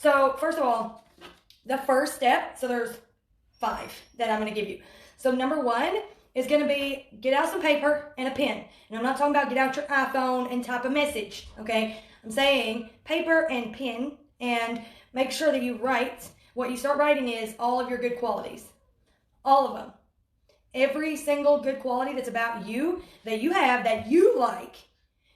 So first of all, the first step, so there's 5 that I'm going to give you. So number 1 is going to be get out some paper and a pen. And I'm not talking about get out your iPhone and type a message, okay? I'm saying paper and pen, and make sure that you write. What you start writing is all of your good qualities. All of them. Every single good quality that's about you, that you have, that you like.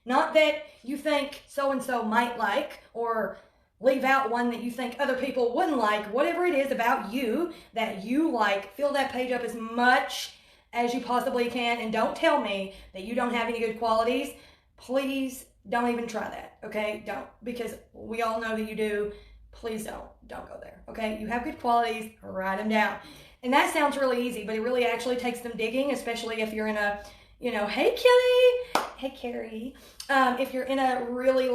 Not that you think so-and-so might like, or leave out one that you think other people wouldn't like. Whatever it is about you that you like, fill that page up as much as you possibly can, and don't tell me that you don't have any good qualities. Please don't even try that, okay? Don't, because we all know that you do. Please don't go there, okay? You have good qualities, write them down. And that sounds really easy, but it really actually takes some digging, especially if you're in a, hey Kelly, hey Carrie. If you're in a really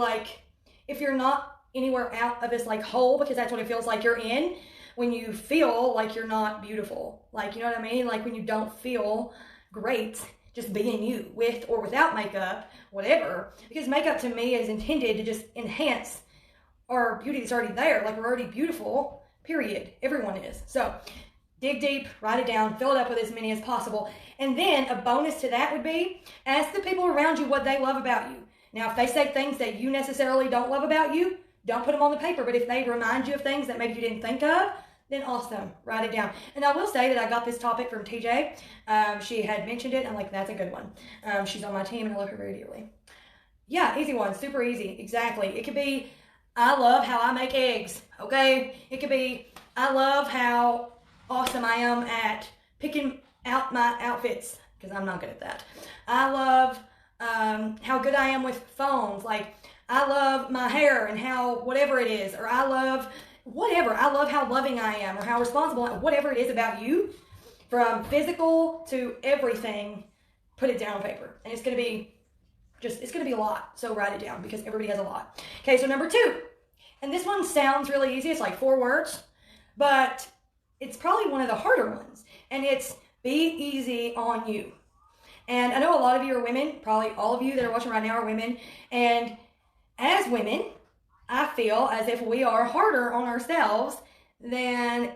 if you're not anywhere out of this hole, because that's what it feels like you're in when you feel like you're not beautiful. You know what I mean? When you don't feel great just being you, with or without makeup, whatever. Because makeup to me is intended to just enhance our beauty that's already there. We're already beautiful, period. Everyone is. So dig deep, write it down, fill it up with as many as possible. And then a bonus to that would be ask the people around you what they love about you. Now, if they say things that you necessarily don't love about you, don't put them on the paper. But if they remind you of things that maybe you didn't think of, then awesome, write it down. And I will say that I got this topic from TJ. She had mentioned it. I'm like, that's a good one. She's on my team and I love her very dearly. Yeah, easy one, super easy, exactly. It could be, I love how I make eggs, okay? It could be, I love how awesome I am at picking out my outfits, because I'm not good at that. I love how good I am with phones. I love my hair and how whatever it is, or I love whatever. I love how loving I am, or how responsible, whatever it is about you, from physical to everything, put it down on paper. And it's going to be a lot. So write it down, because everybody has a lot. Okay, so number 2. And this one sounds really easy. It's 4 words, but it's probably one of the harder ones. And it's be easy on you. And I know a lot of you are women. Probably all of you that are watching right now are women. And as women, I feel as if we are harder on ourselves than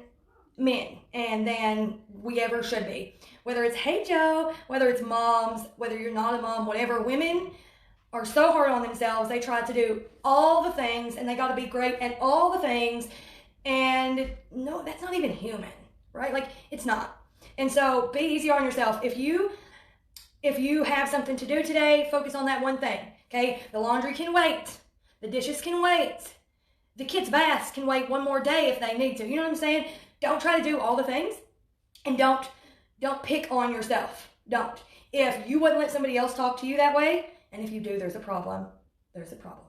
men and than we ever should be. Whether it's Hey Joe, whether it's moms, whether you're not a mom, whatever, women are so hard on themselves. They try to do all the things, and they got to be great at all the things. And no, that's not even human, right? It's not. And so be easy on yourself. If you have something to do today, focus on that one thing, okay? The laundry can wait. The dishes can wait. The kids' baths can wait one more day if they need to. You know what I'm saying? Don't try to do all the things, and don't pick on yourself. Don't. If you wouldn't let somebody else talk to you that way, and if you do, there's a problem. There's a problem.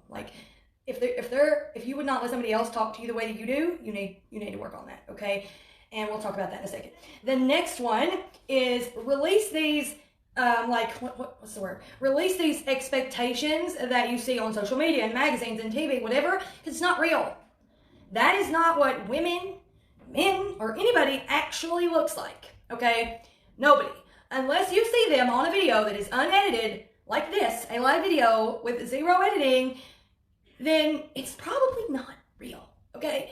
If you would not let somebody else talk to you the way that you do, you need to work on that, okay? And we'll talk about that in a second. The next one is release these what's the word? Release these expectations that you see on social media and magazines and TV, whatever, because it's not real. That is not what women, men, or anybody actually looks like, okay? Nobody. Unless you see them on a video that is unedited, like this, a live video with 0 editing, then it's probably not real, okay?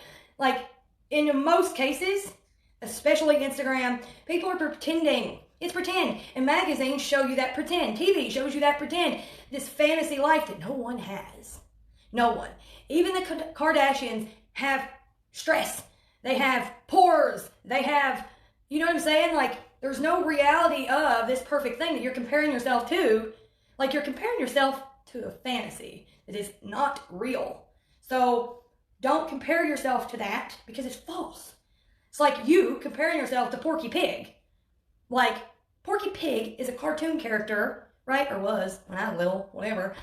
In most cases, especially Instagram, people are pretending. It's pretend. And magazines show you that pretend. TV shows you that pretend. This fantasy life that no one has. No one. Even the Kardashians have stress. They have pores. They have, you know what I'm saying? There's no reality of this perfect thing that you're comparing yourself to. You're comparing yourself to a fantasy that is not real. So don't compare yourself to that, because it's false. It's like you comparing yourself to Porky Pig. Porky Pig is a cartoon character, right? Or was, when I was little, whatever.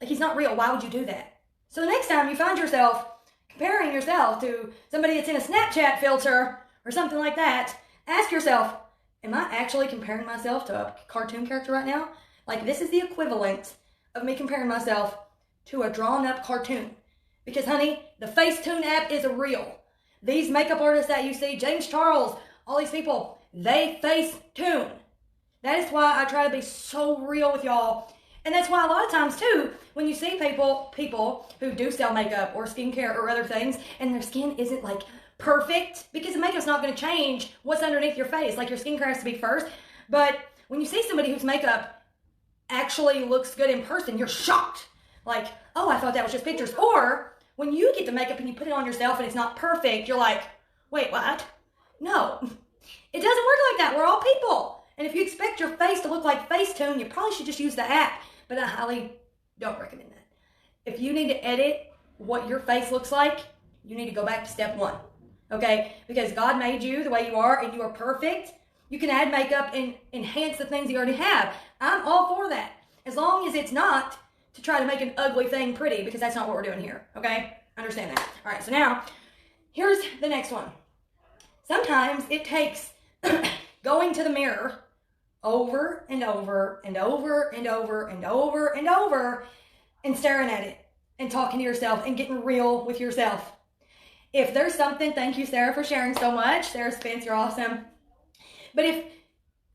He's not real. Why would you do that? So the next time you find yourself comparing yourself to somebody that's in a Snapchat filter or something like that, ask yourself, am I actually comparing myself to a cartoon character right now? This is the equivalent of me comparing myself to a drawn-up cartoon. Because, honey, the Facetune app is real. These makeup artists that you see, James Charles, all these people, they Facetune. That is why I try to be so real with y'all. And that's why a lot of times too, when you see people who do sell makeup or skincare or other things, and their skin isn't like perfect, because the makeup's not going to change what's underneath your face. Like your skincare has to be first. But when you see somebody whose makeup actually looks good in person, you're shocked. Like, oh, I thought that was just pictures. Or when you get the makeup and you put it on yourself and it's not perfect, you're like, wait, what? No, it doesn't work like that. We're all people. And if you expect your face to look like Facetune, you probably should just use the app. But I highly don't recommend that. If you need to edit what your face looks like, you need to go back to step one, okay? Because God made you the way you are, and you are perfect. You can add makeup and enhance the things you already have. I'm all for that, as long as it's not to try to make an ugly thing pretty, because that's not what we're doing here, okay? Understand that. All right, so now, here's the next one. Sometimes it takes going to the mirror over and over and over and over and over and over and staring at it and talking to yourself and getting real with yourself. If there's something, thank you, Sarah, for sharing so much. Sarah Spence, you're awesome. But if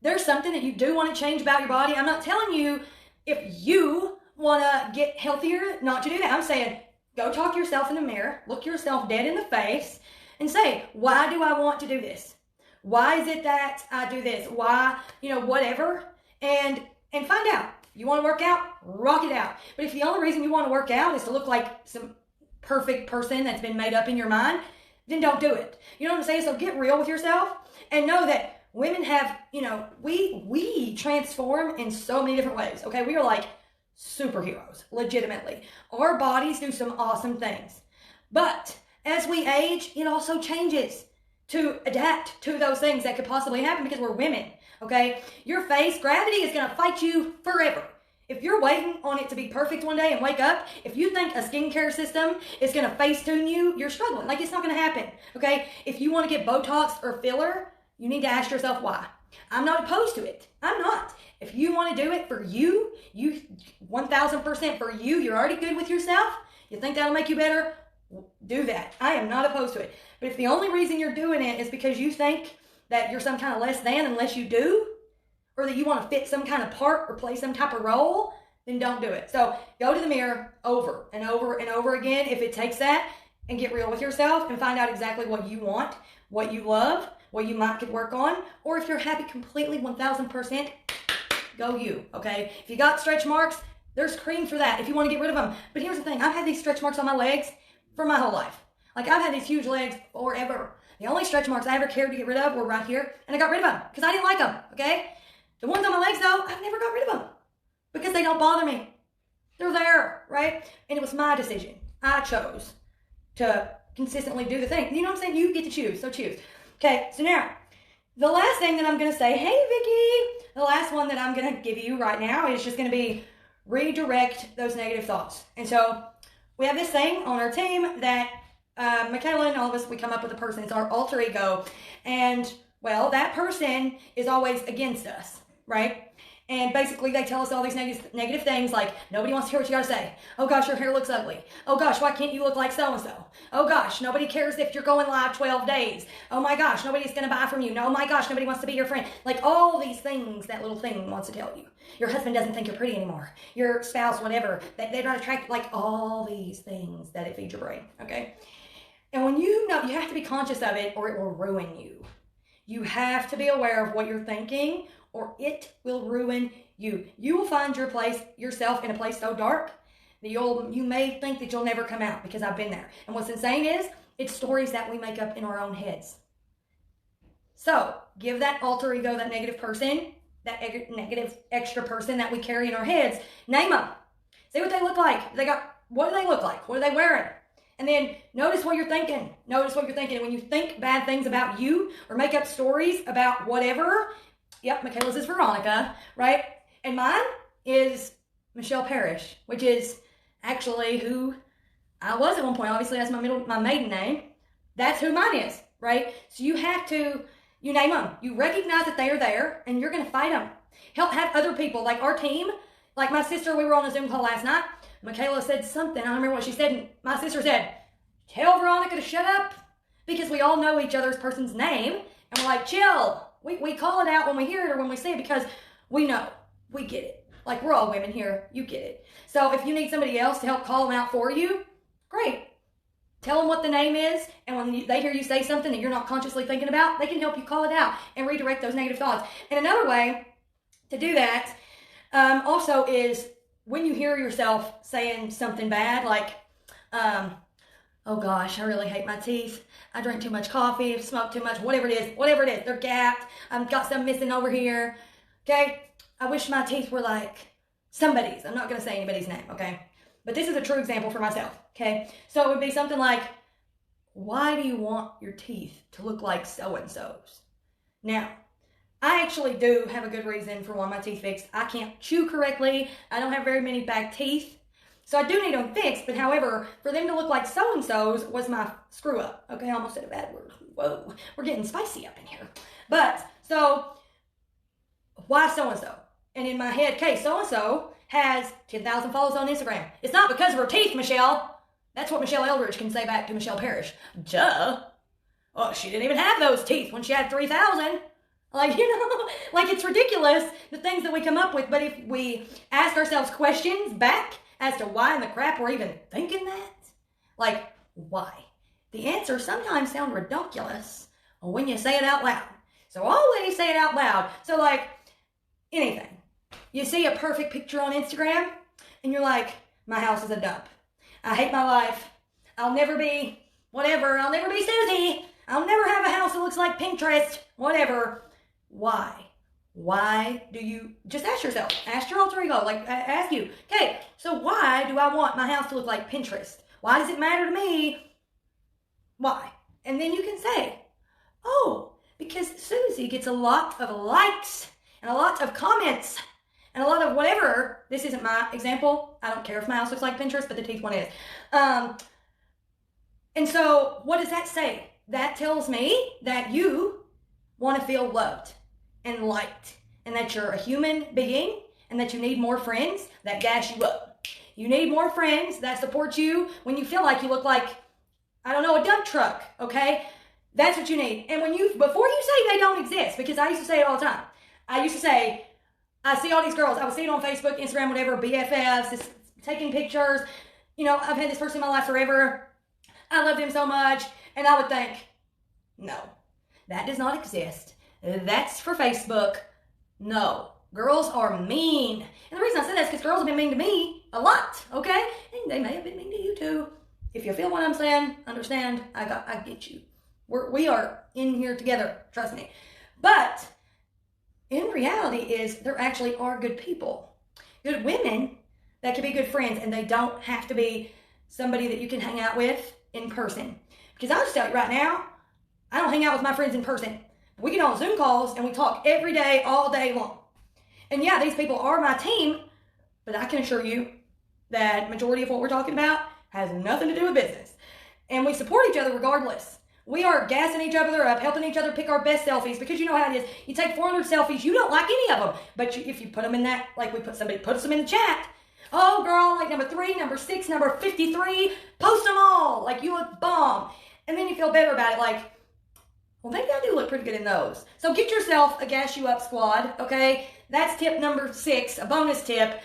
there's something that you do want to change about your body, I'm not telling you if you want to get healthier not to do that. I'm saying go talk to yourself in the mirror, look yourself dead in the face, and say, why do I want to do this? Why is it that I do this? Why, whatever. And find out. You want to work out? Rock it out. But if the only reason you want to work out is to look like some perfect person that's been made up in your mind, then don't do it. You know what I'm saying? So get real with yourself and know that women have, we transform in so many different ways. Okay, we are like superheroes, legitimately. Our bodies do some awesome things. But as we age, it also changes to adapt to those things that could possibly happen because we're women, okay? Your face, gravity is going to fight you forever. If you're waiting on it to be perfect one day and wake up, if you think a skincare system is going to Facetune you, you're struggling. Like, it's not going to happen, okay? If you want to get Botox or filler, you need to ask yourself why. I'm not opposed to it. I'm not. If you want to do it for you 1,000% for you, you're already good with yourself, you think that'll make you better, do that. I am not opposed to it. But if the only reason you're doing it is because you think that you're some kind of less than unless you do, or that you want to fit some kind of part or play some type of role, then don't do it. So go to the mirror over and over and over again if it takes that, and get real with yourself and find out exactly what you want, what you love, what you might could work on, or if you're happy completely 1,000%, go you, okay? If you got stretch marks, there's cream for that if you want to get rid of them. But here's the thing, I've had these stretch marks on my legs for my whole life. Like, I've had these huge legs forever. The only stretch marks I ever cared to get rid of were right here, and I got rid of them because I didn't like them, okay? The ones on my legs, though, I've never got rid of them because they don't bother me. They're there, right? And it was my decision. I chose to consistently do the thing. You know what I'm saying? You get to choose, so choose. Okay, so now, the last thing that I'm going to say, hey, Vicki, the last one that I'm going to give you right now is just going to be redirect those negative thoughts. And so we have this thing on our team that Michaela and all of us, we come up with a person. It's our alter ego. And, well, that person is always against us, right? And basically they tell us all these negative things like, nobody wants to hear what you got to say. Oh, gosh, your hair looks ugly. Oh, gosh, why can't you look like so-and-so? Oh, gosh, nobody cares if you're going live 12 days. Oh, my gosh, nobody's going to buy from you. No, my gosh, nobody wants to be your friend. Like, all these things that little thing wants to tell you. Your husband doesn't think you're pretty anymore. Your spouse, whatever, they're not attracted, like all these things that it feeds your brain, okay? And when you know, you have to be conscious of it or it will ruin you. You have to be aware of what you're thinking or it will ruin you. You will find yourself in a place so dark that you may think that you'll never come out, because I've been there. And what's insane is, it's stories that we make up in our own heads. So, give that alter ego, that negative person, that negative extra person that we carry in our heads, name them. See what they look like. What do they look like? What are they wearing? And then notice what you're thinking. Notice what you're thinking. When you think bad things about you or make up stories about whatever, yep, Michaela's is Veronica, right? And mine is Michelle Parrish, which is actually who I was at one point. Obviously, that's my maiden name. That's who mine is, right? So you have to, you name them. You recognize that they are there, and you're going to fight them. Help have other people, like our team. Like my sister, we were on a Zoom call last night. Michaela said something. I don't remember what she said. And my sister said, tell Veronica to shut up, because we all know each other's person's name. And we're like, chill. We call it out when we hear it or when we see it, because we know. We get it. Like, we're all women here. You get it. So if you need somebody else to help call them out for you, great. Tell them what the name is, and when they hear you say something that you're not consciously thinking about, they can help you call it out and redirect those negative thoughts. And another way to do that also is when you hear yourself saying something bad, like, oh gosh, I really hate my teeth. I drink too much coffee, smoke too much, whatever it is, they're gapped. I've got some missing over here. Okay? I wish my teeth were like somebody's. I'm not going to say anybody's name, okay? But this is a true example for myself, okay? So it would be something like, why do you want your teeth to look like so-and-so's? Now, I actually do have a good reason for wanting my teeth fixed. I can't chew correctly. I don't have very many back teeth. So I do need them fixed, but however, for them to look like so-and-so's was my screw up. Okay, I almost said a bad word. Whoa, we're getting spicy up in here. But, so, why so-and-so? And in my head, okay, so-and-so has 10,000 followers on Instagram. It's not because of her teeth, Michelle. That's what Michelle Eldridge can say back to Michelle Parrish. Duh. Oh, she didn't even have those teeth when she had 3,000. Like, like it's ridiculous, the things that we come up with. But if we ask ourselves questions back as to why in the crap we're even thinking that, like, why? The answers sometimes sound ridiculous when you say it out loud. So always say it out loud. So like, anything. You see a perfect picture on Instagram, and you're like, my house is a dump. I hate my life. I'll never be whatever. I'll never be Susie. I'll never have a house that looks like Pinterest. Whatever. Why? Why do you, just ask yourself, ask your alter ego, like ask you, okay, so why do I want my house to look like Pinterest? Why does it matter to me? Why? And then you can say, oh, because Susie gets a lot of likes and a lot of comments and a lot of whatever. This isn't my example. I don't care if my house looks like Pinterest, but the teeth one is. And so what does that say? That tells me that you want to feel loved and liked, and that you're a human being, and that you need more friends that gas you up. You need more friends that support you when you feel like you look like, I don't know, a dump truck, okay? That's what you need. And before you say they don't exist, because I used to say it all the time. I used to say, I see all these girls, I would see it on Facebook, Instagram, whatever, BFFs, just taking pictures. I've had this person in my life forever. I love them so much. And I would think, no, that does not exist. That's for Facebook. No. Girls are mean. And the reason I say that is because girls have been mean to me a lot, okay? And they may have been mean to you too. If you feel what I'm saying, understand, I get you. We are in here together, trust me. But in reality is there actually are good people. Good women that can be good friends, and they don't have to be somebody that you can hang out with in person. Because I'll just tell you right now, I don't hang out with my friends in person. We get on Zoom calls and we talk every day, all day long. And yeah, these people are my team, but I can assure you that majority of what we're talking about has nothing to do with business. And we support each other regardless. We are gassing each other up, helping each other pick our best selfies, because you know how it is. You take 400 selfies, you don't like any of them. But if you put them in that, like somebody puts them in the chat, oh girl, like number 3, number 6, number 53, post them all. Like you look bomb. And then you feel better about it, like, well, maybe I do look pretty good in those. So get yourself a gas you up squad, okay? That's tip number 6, a bonus tip.